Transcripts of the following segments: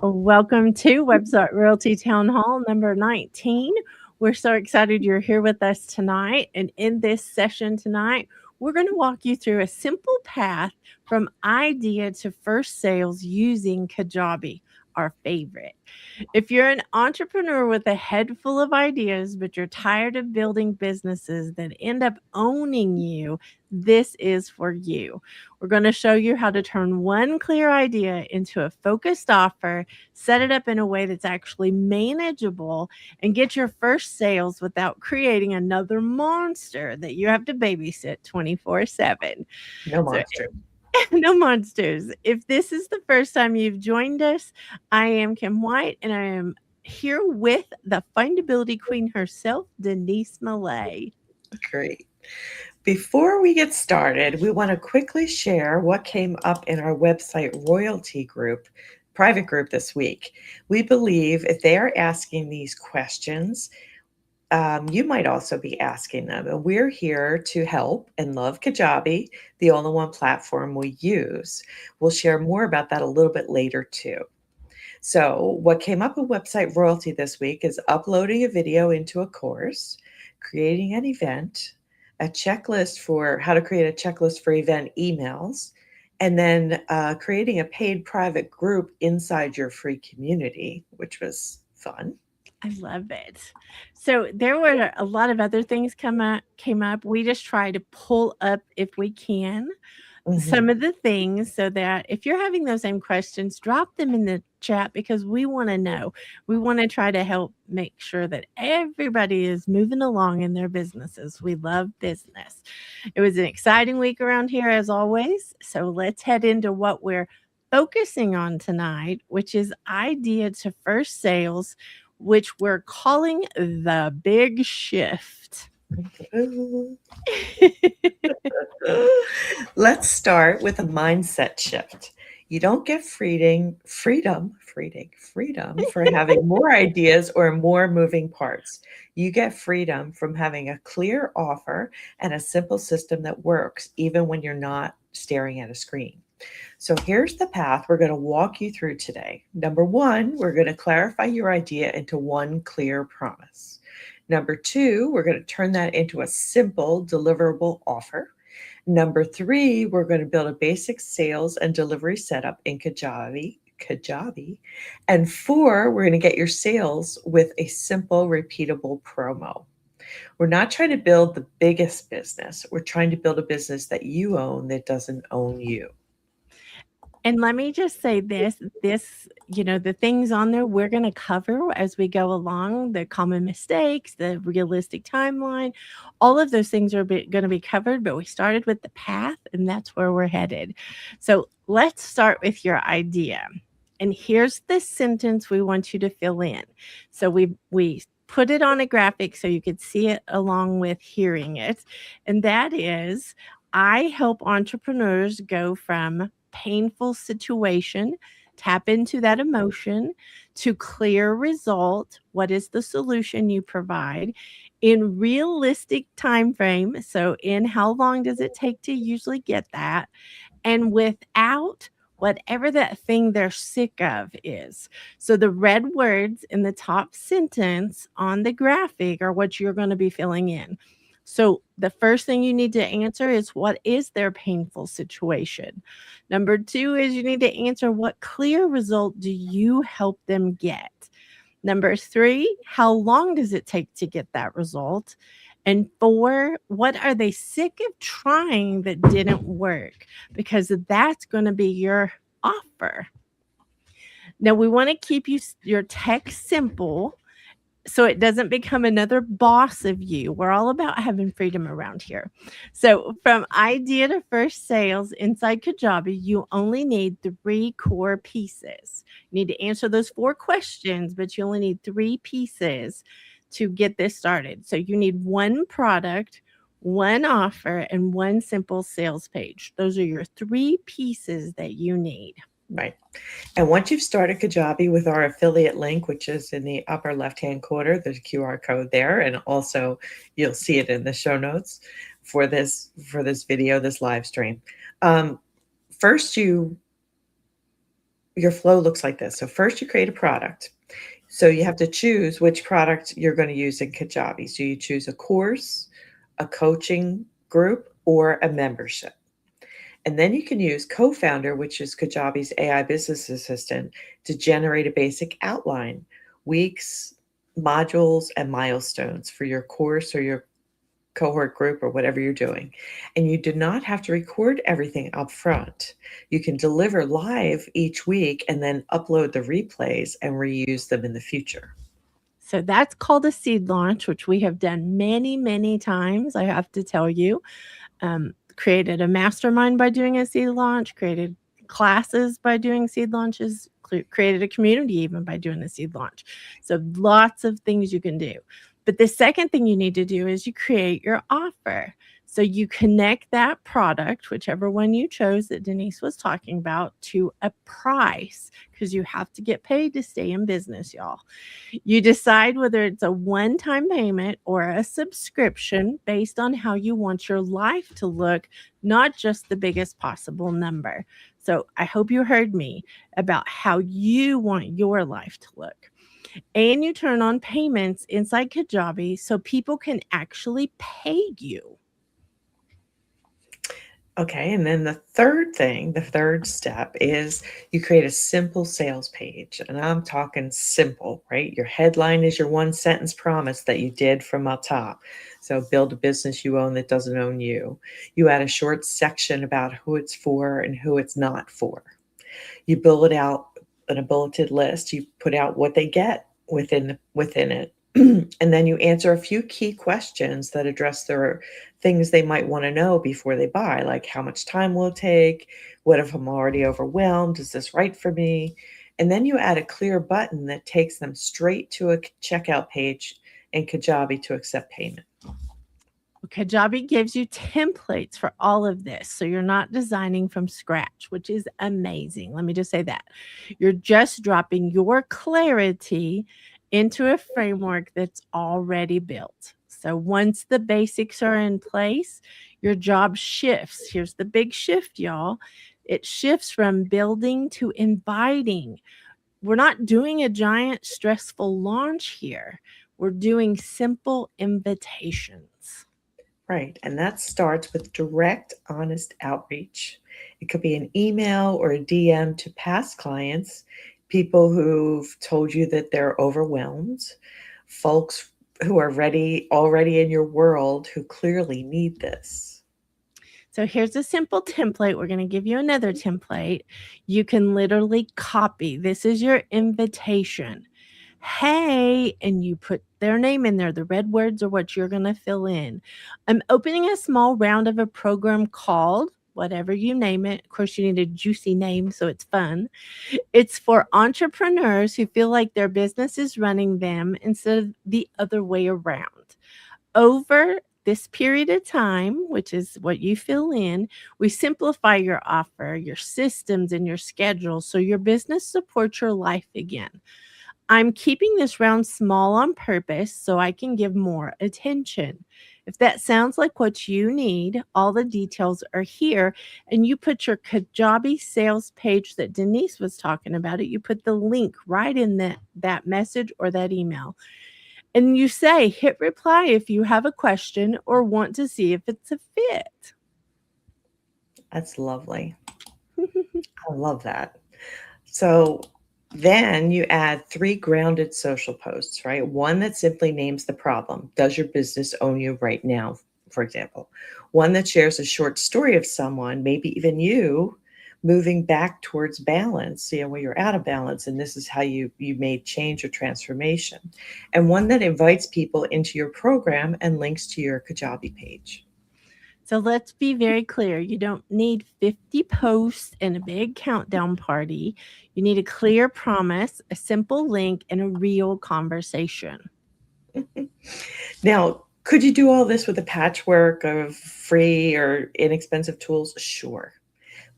Welcome to Website Royalty Town Hall number 19. We're so excited you're here with us tonight. And in this session tonight, we're going to walk you through a simple path from idea to first sales using Kajabi, our favorite. If you're an entrepreneur with a head full of ideas, but you're tired of building businesses that end up owning you, this is for you. We're going to show you how to turn one clear idea into a focused offer, set it up in a way that's actually manageable, and get your first sales without creating another monster that you have to babysit 24/7. No So, monster. no monsters. If this is the first time you've joined us, I am Kim White, and I am here with the findability queen herself, Denise Millay. Great. Before we get started, we want to quickly share what came up in our website royalty group, private group this week. We believe if they are asking these questions, you might also be asking them. And we're here to help and love Kajabi, the all-in-one platform we use. We'll share more about that a little bit later too. So, what came up in website royalty this week is uploading a video into a course, creating an event, a checklist for how to create a checklist for event emails, and then creating a paid private group inside your free community, which was fun. I love it. So there were a lot of other things came up. We just try to pull up if we can Mhm. some of the things so that if you're having those same questions, drop them in the chat because we want to know. We want to try to help make sure that everybody is moving along in their businesses. We love business. It was an exciting week around here as always. So let's head into what we're focusing on tonight, which is idea to first sales, which we're calling the big shift. Let's start with a mindset shift. You don't get freedom for having more ideas or more moving parts. You get freedom from having a clear offer and a simple system that works even when you're not staring at a screen. So here's the path we're going to walk you through today. Number one, we're going to clarify your idea into one clear promise. Number two, we're going to turn that into a simple deliverable offer. Number three, we're going to build a basic sales and delivery setup in Kajabi. And four, we're going to get your sales with a simple, repeatable promo. We're not trying to build the biggest business. We're trying to build a business that you own that doesn't own you. And let me just say the things on there we're going to cover as we go along, the common mistakes, the realistic timeline, all of those things are going to be covered, but we started with the path and that's where we're headed. So let's start with your idea. And here's the sentence we want you to fill in. So we put it on a graphic so you could see it along with hearing it. And that is, I help entrepreneurs go from painful situation, tap into that emotion to clear result. What is the solution you provide in realistic time frame? So in how long does it take to usually get that? And without whatever that thing they're sick of is. So the red words in the top sentence on the graphic are what you're going to be filling in. So the first thing you need to answer is what is their painful situation? Number two is you need to answer what clear result do you help them get? Number three, how long does it take to get that result? And four, what are they sick of trying that didn't work? Because that's going to be your offer. Now, we want to keep your text simple so it doesn't become another boss of you. We're all about having freedom around here. So, from idea to first sales inside Kajabi, you only need three core pieces. You need to answer those four questions, but you only need three pieces to get this started. So, you need one product, one offer, and one simple sales page. Those are your three pieces that you need. Right. And once you've started Kajabi with our affiliate link, which is in the upper left-hand corner, there's a QR code there, and also you'll see it in the show notes for this video, this live stream. First, you your flow looks like this. So first you create a product. So you have to choose which product you're going to use in Kajabi. So you choose a course, a coaching group, or a membership. And then you can use Co-Founder, which is Kajabi's AI business assistant, to generate a basic outline, weeks, modules, and milestones for your course or your cohort group or whatever you're doing. And you do not have to record everything up front. You can deliver live each week and then upload the replays and reuse them in the future. So that's called a seed launch, which we have done many, many times, I have to tell you. Created a mastermind by doing a seed launch, created classes by doing seed launches, created a community even by doing a seed launch. So lots of things you can do. But the second thing you need to do is you create your offer. So you connect that product, whichever one you chose that Denise was talking about, to a price, because you have to get paid to stay in business, y'all. You decide whether it's a one-time payment or a subscription based on how you want your life to look, not just the biggest possible number. So I hope you heard me about how you want your life to look. And you turn on payments inside Kajabi so people can actually pay you. Okay, and then the third step is you create a simple sales page. And I'm talking simple, right? Your headline is your one sentence promise that you did from up top. So build a business you own that doesn't own you. You add a short section about who it's for and who it's not for. You build it out in a bulleted list. You put out what they get within it. And then you answer a few key questions that address their things they might want to know before they buy, like how much time will it take? What if I'm already overwhelmed? Is this right for me? And then you add a clear button that takes them straight to a checkout page in Kajabi to accept payment. Kajabi gives you templates for all of this. So you're not designing from scratch, which is amazing. Let me just say that. You're just dropping your clarity into a framework that's already built. So once the basics are in place, your job shifts. Here's the big shift, y'all. It shifts from building to inviting. We're not doing a giant stressful launch here. We're doing simple invitations. Right. And that starts with direct, honest outreach. It could be an email or a DM to past clients, people who've told you that they're overwhelmed, folks who are already in your world who clearly need this. So here's a simple template. We're going to give you another template. You can literally copy. This is your invitation. Hey, and you put their name in there. The red words are what you're going to fill in. I'm opening a small round of a program called whatever you name it. Of course, you need a juicy name so it's fun. It's for entrepreneurs who feel like their business is running them instead of the other way around. Over this period of time, which is what you fill in, we simplify your offer, your systems, and your schedule so your business supports your life again. I'm keeping this round small on purpose so I can give more attention. If that sounds like what you need, all the details are here. And you put your Kajabi sales page that Denise was talking about you put the link right in that message or that email. And you say, hit reply if you have a question or want to see if it's a fit. That's lovely. I love that. So then you add 3 grounded social posts, right? One that simply names the problem. Does your business own you right now, for example? One that shares a short story of someone, maybe even you, moving back towards balance, where you're out of balance, and this is how you made change or transformation. And one that invites people into your program and links to your Kajabi page. So let's be very clear. You don't need 50 posts and a big countdown party. You need a clear promise, a simple link, and a real conversation. Now, could you do all this with a patchwork of free or inexpensive tools? Sure.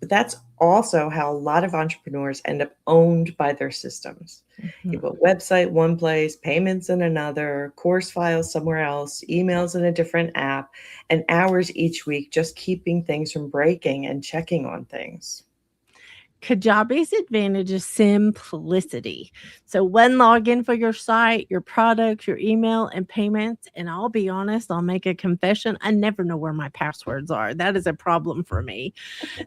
But that's also how a lot of entrepreneurs end up owned by their systems. You have a website one place, payments in another, course files somewhere else, emails in a different app, and hours each week just keeping things from breaking and checking on things. Kajabi's advantage is simplicity. So one login for your site, your products, your email, and payments. And I'll be honest, I'll make a confession. I never know where my passwords are. That is a problem for me.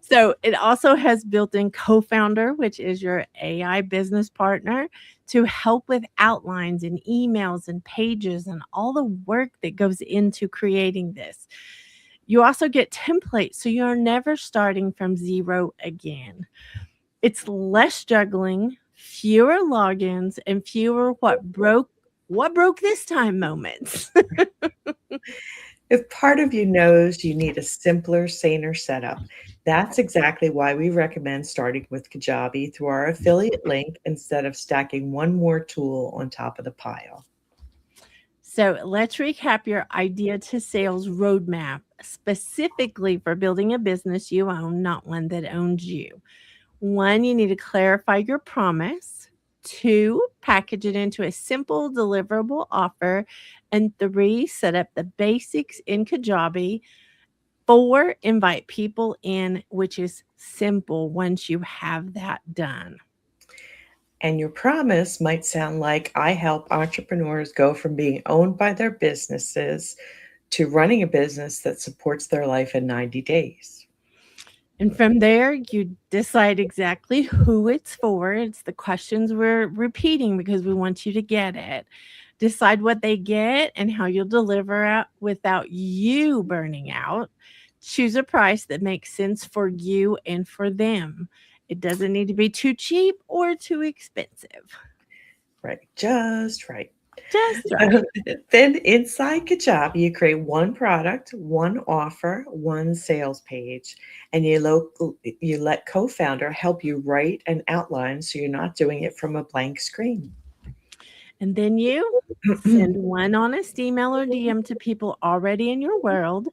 So it also has built-in co-founder, which is your AI business partner, to help with outlines and emails and pages and all the work that goes into creating this. You also get templates, so you're never starting from zero again. It's less juggling, fewer logins, and fewer what broke this time moments. If part of you knows you need a simpler, saner setup, that's exactly why we recommend starting with Kajabi through our affiliate link instead of stacking one more tool on top of the pile. So let's recap your idea to sales roadmap specifically for building a business you own, not one that owns you. One, you need to clarify your promise. Two, package it into a simple deliverable offer. And three, set up the basics in Kajabi. Four, invite people in, which is simple once you have that done. And your promise might sound like I help entrepreneurs go from being owned by their businesses to running a business that supports their life in 90 days. And from there, you decide exactly who it's for. It's the questions we're repeating because we want you to get it. Decide what they get and how you'll deliver it without you burning out. Choose a price that makes sense for you and for them. It doesn't need to be too cheap or too expensive. Right, just right. Just right. Then inside Kajabi, you create one product, one offer, one sales page, and you let co-founder help you write an outline so you're not doing it from a blank screen. And then you send one honest email or DM to people already in your world.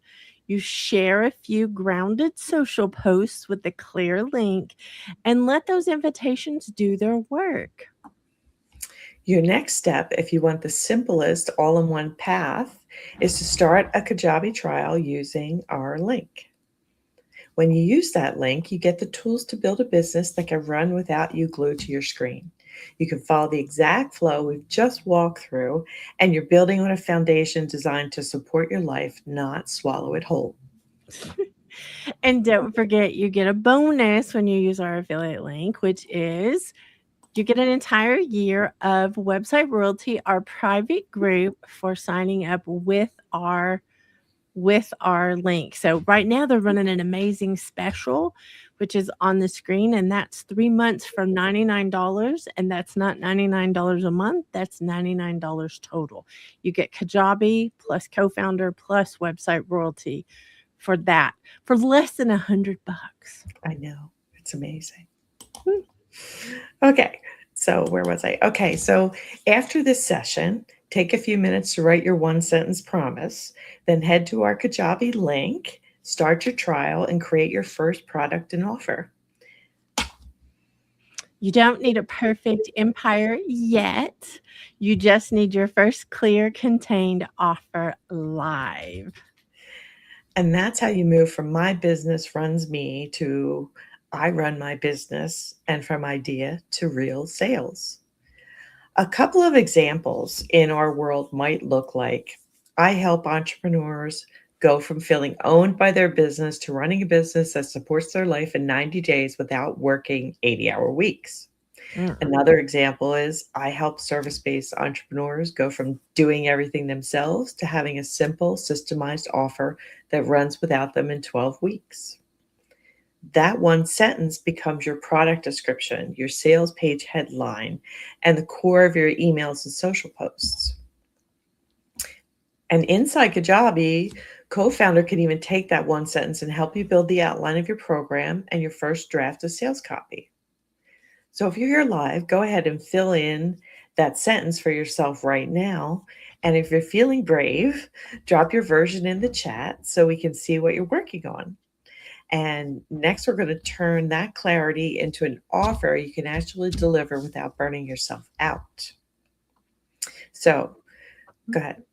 You share a few grounded social posts with a clear link and let those invitations do their work. Your next step, if you want the simplest all-in-one path, is to start a Kajabi trial using our link. When you use that link, you get the tools to build a business that can run without you glued to your screen. You can follow the exact flow we've just walked through, and you're building on a foundation designed to support your life, not swallow it whole. And don't forget, you get a bonus when you use our affiliate link, which is you get an entire year of Website Royalty, our private group for signing up with our link. So right now they're running an amazing special, which is on the screen, and that's 3 months for $99, and that's not $99 a month, that's $99 total. You get Kajabi plus co-founder plus Website Royalty for that for less than $100. I know, it's amazing. Okay, so where was I? Okay, so after this session, take a few minutes to write your one sentence promise, then head to our Kajabi link, start your trial, and create your first product and offer. You don't need a perfect empire yet. You just need your first clear, contained offer live. And that's how you move from my business runs me to I run my business, and from idea to real sales. A couple of examples in our world might look like I help entrepreneurs go from feeling owned by their business to running a business that supports their life in 90 days without working 80-hour weeks. Another example is I help service-based entrepreneurs go from doing everything themselves to having a simple, systemized offer that runs without them in 12 weeks. That one sentence becomes your product description, your sales page headline, and the core of your emails and social posts. And inside Kajabi, co-founder can even take that one sentence and help you build the outline of your program and your first draft of sales copy. So if you're here live, go ahead and fill in that sentence for yourself right now. And if you're feeling brave, drop your version in the chat so we can see what you're working on. And next, we're going to turn that clarity into an offer you can actually deliver without burning yourself out. So go ahead.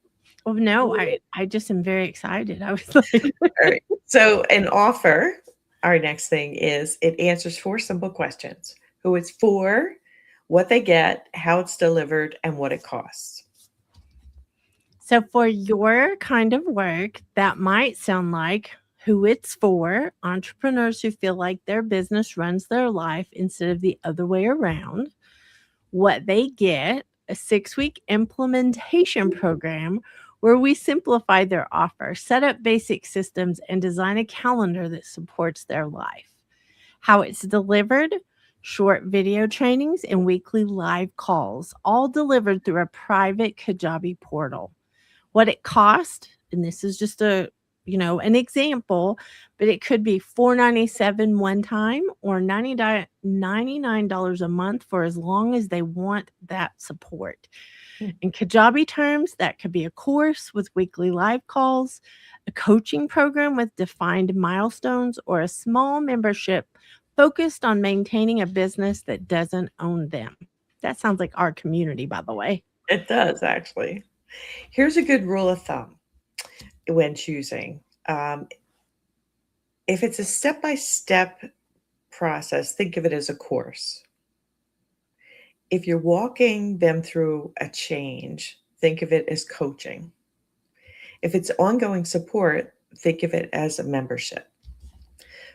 Well, no, I just am very excited. I was like, All right. So an offer Our next thing is it answers 4 simple questions: who it's for, what they get, how it's delivered, and what it costs. So, for your kind of work, that might sound like who it's for entrepreneurs who feel like their business runs their life instead of the other way around. What they get, a 6-week implementation program where we simplify their offer, set up basic systems, and design a calendar that supports their life. How it's delivered, short video trainings and weekly live calls, all delivered through a private Kajabi portal. What it cost, and this is just an example, but it could be $497 one time or $99 a month for as long as they want that support. Hmm. In Kajabi terms, that could be a course with weekly live calls, a coaching program with defined milestones, or a small membership focused on maintaining a business that doesn't own them. That sounds like our community, by the way. It does, actually. Here's a good rule of thumb when choosing. If it's a step-by-step process, think of it as a course. If you're walking them through a change, think of it as coaching. If it's ongoing support, think of it as a membership.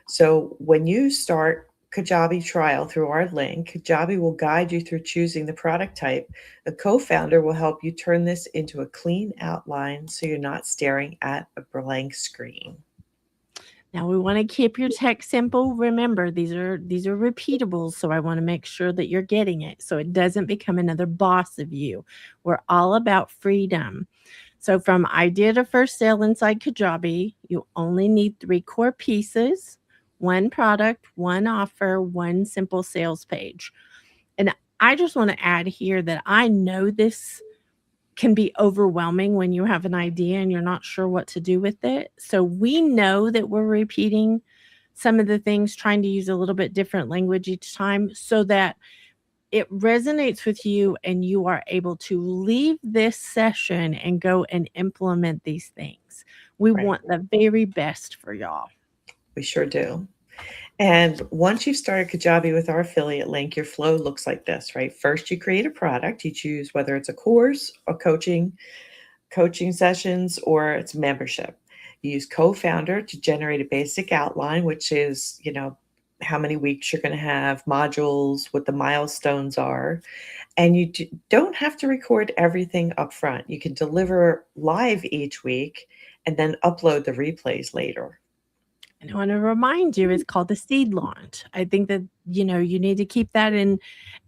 So when you start Kajabi trial through our link, Kajabi will guide you through choosing the product type. A co-founder will help you turn this into a clean outline so you're not staring at a blank screen. Now we want to keep your text simple. Remember, these are repeatables, so I want to make sure that you're getting it so it doesn't become another boss of you. We're all about freedom. So from idea to first sale inside Kajabi, you only need 3 core pieces: one product, one offer, one simple sales page. And I just want to add here that I know this can be overwhelming when you have an idea and you're not sure what to do with it. So we know that we're repeating some of the things, trying to use a little bit different language each time so that it resonates with you and you are able to leave this session and go and implement these things. We Right. want the very best for y'all. We sure do. And once you've started Kajabi with our affiliate link, your flow looks like this, right? First, you create a product. You choose whether it's a course or coaching sessions, or it's membership. You use co-founder to generate a basic outline, which is, how many weeks you're going to have, modules, what the milestones are. And you don't have to record everything up front. You can deliver live each week and then upload the replays later. And I want to remind you, it's called the seed launch. I think that you need to keep that in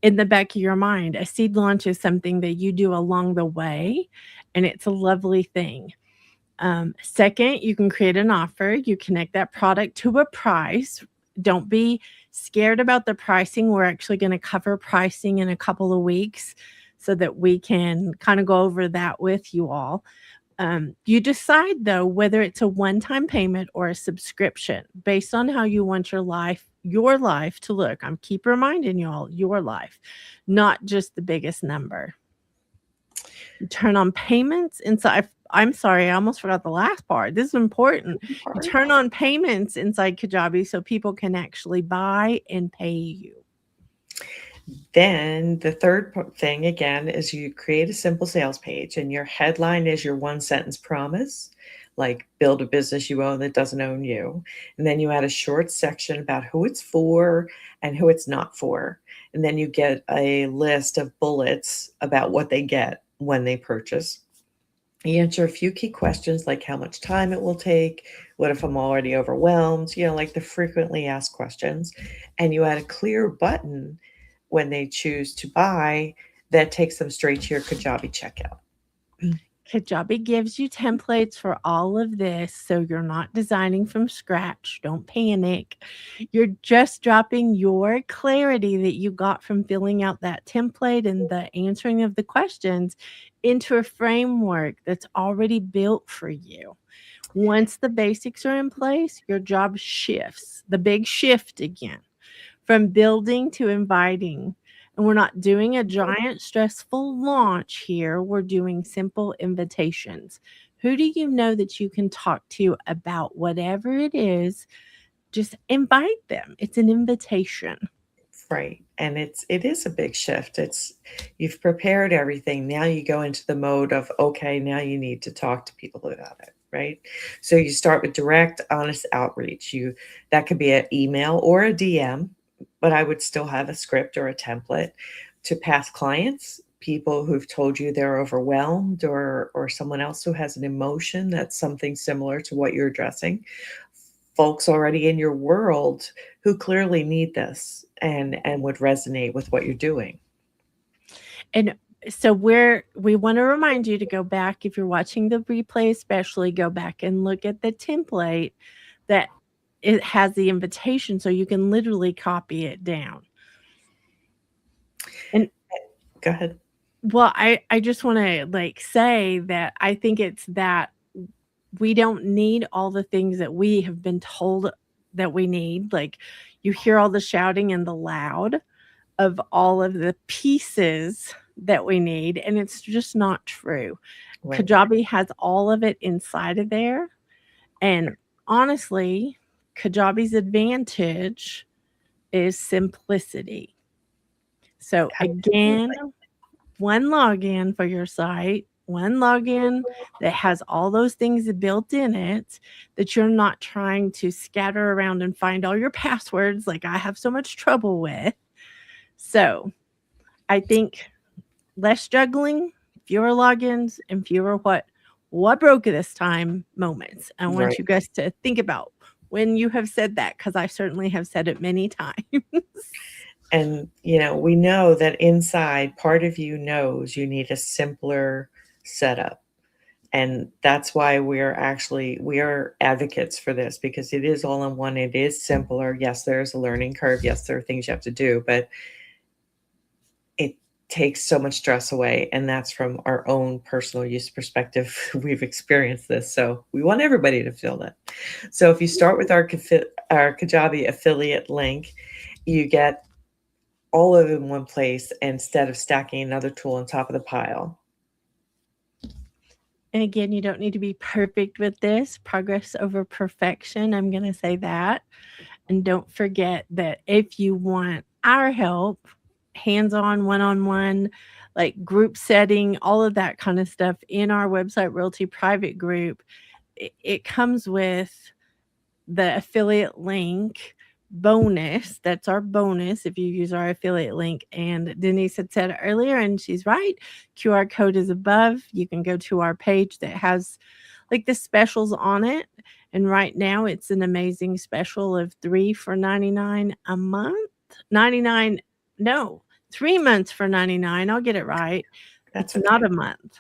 the back of your mind. A seed launch is something that you do along the way, and it's a lovely thing. Second, you can create an offer. You connect that product to a price. Don't be scared about the pricing. We're actually going to cover pricing in a couple of weeks so that we can kind of go over that with you all. You decide, though, whether it's a one-time payment or a subscription based on how you want your life to look. I'm keep reminding you all, your life, not just the biggest number. You turn on payments inside. I'm sorry, I almost forgot the last part. This is important. You turn on payments inside Kajabi so people can actually buy and pay you. Then the third thing, again, is you create a simple sales page, and your headline is your one-sentence promise, like build a business you own that doesn't own you. And then you add a short section about who it's for and who it's not for. And then you get a list of bullets about what they get when they purchase. You answer a few key questions like how much time it will take, what if I'm already overwhelmed, like the frequently asked questions. And you add a clear button when they choose to buy that takes them straight to your Kajabi checkout. Kajabi gives you templates for all of this, so you're not designing from scratch. Don't panic. You're just dropping your clarity that you got from filling out that template and the answering of the questions into a framework that's already built for you. Once the basics are in place, your job shifts, the big shift again, from building to inviting. And we're not doing a giant stressful launch here. We're doing simple invitations. Who do you know that you can talk to about whatever it is just invite them. It's an invitation. Right. And it is a big shift. You've prepared everything. Now you go into the mode of, okay, now you need to talk to people about it, right? So you start with direct, honest outreach. That could be an email or a DM, but I would still have a script or a template to past clients, people who've told you they're overwhelmed, or someone else who has an emotion that's something similar to what you're addressing. Folks already in your world who clearly need this and would resonate with what you're doing. And so we want to remind you to go back, if you're watching the replay, especially go back and look at the template that it has the invitation, so you can literally copy it down. And Go ahead. well, I just want to say that I think it's that we don't need all the things that we have been told that we need. Like, you hear all the shouting and the loud of all of the pieces that we need, and it's just not true. Right. Kajabi has all of it inside of there, and honestly, Kajabi's advantage is simplicity. So again, one login for your site, one login that has all those things built in it, that you're not trying to scatter around and find all your passwords like I have so much trouble with. So I think less juggling, fewer logins, and fewer what broke this time moments. I want Right. you guys to think about when you have said that, because I certainly have said it many times. And we know that inside, part of you knows you need a simpler setup. And that's why we are advocates for this, because it is all in one. It is simpler. Yes, there's a learning curve. Yes, there are things you have to do, but it takes so much stress away. And that's from our own personal use perspective. We've experienced this. So we want everybody to feel that. So if you start with our Kajabi affiliate link, you get all of it in one place instead of stacking another tool on top of the pile. And again, you don't need to be perfect with this. Progress over perfection. I'm going to say that. And don't forget that if you want our help, hands-on, one-on-one, like group setting, all of that kind of stuff in our website royalty private group, it comes with the affiliate link bonus. That's our bonus if you use our affiliate link. And Denise had said earlier, and she's right, QR code is above. You can go to our page that has like the specials on it. And right now it's an amazing special of 3 for $99 a month. 99, no, 3 months for $99. I'll get it right. That's It's okay. not a month.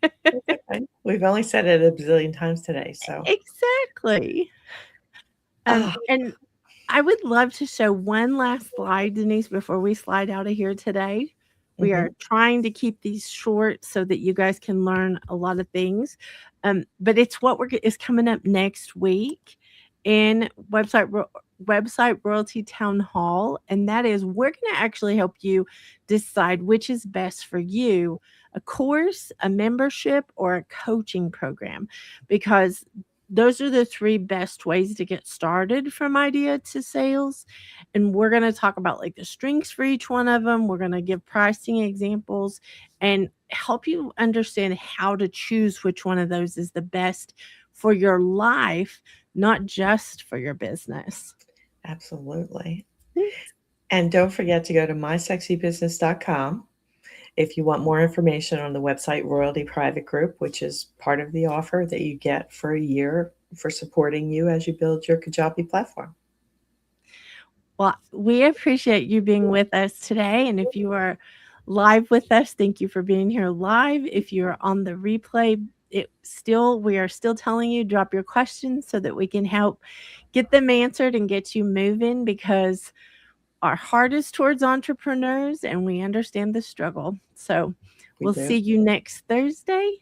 Okay. We've only said it a bazillion times today, so. Exactly. And I would love to show one last slide, Denise, before we slide out of here today. We are trying to keep these short so that you guys can learn a lot of things. But it's what is coming up next week in website royalty town hall, and that is we're going to actually help you decide which is best for you, a course, a membership, or a coaching program, because those are the 3 best ways to get started from idea to sales. And we're going to talk about like the strengths for each one of them. We're going to give pricing examples and help you understand how to choose which one of those is the best for your life, not just for your business. Absolutely. And don't forget to go to mysexybusiness.com if you want more information on the website Royalty Private Group, which is part of the offer that you get for a year for supporting you as you build your Kajabi platform. Well, we appreciate you being with us today. And if you are live with us, thank you for being here live. If you're on the replay, we are still telling you, drop your questions so that we can help get them answered and get you moving, because our heart is towards entrepreneurs and we understand the struggle. So we'll see you next Thursday.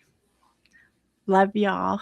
Love y'all.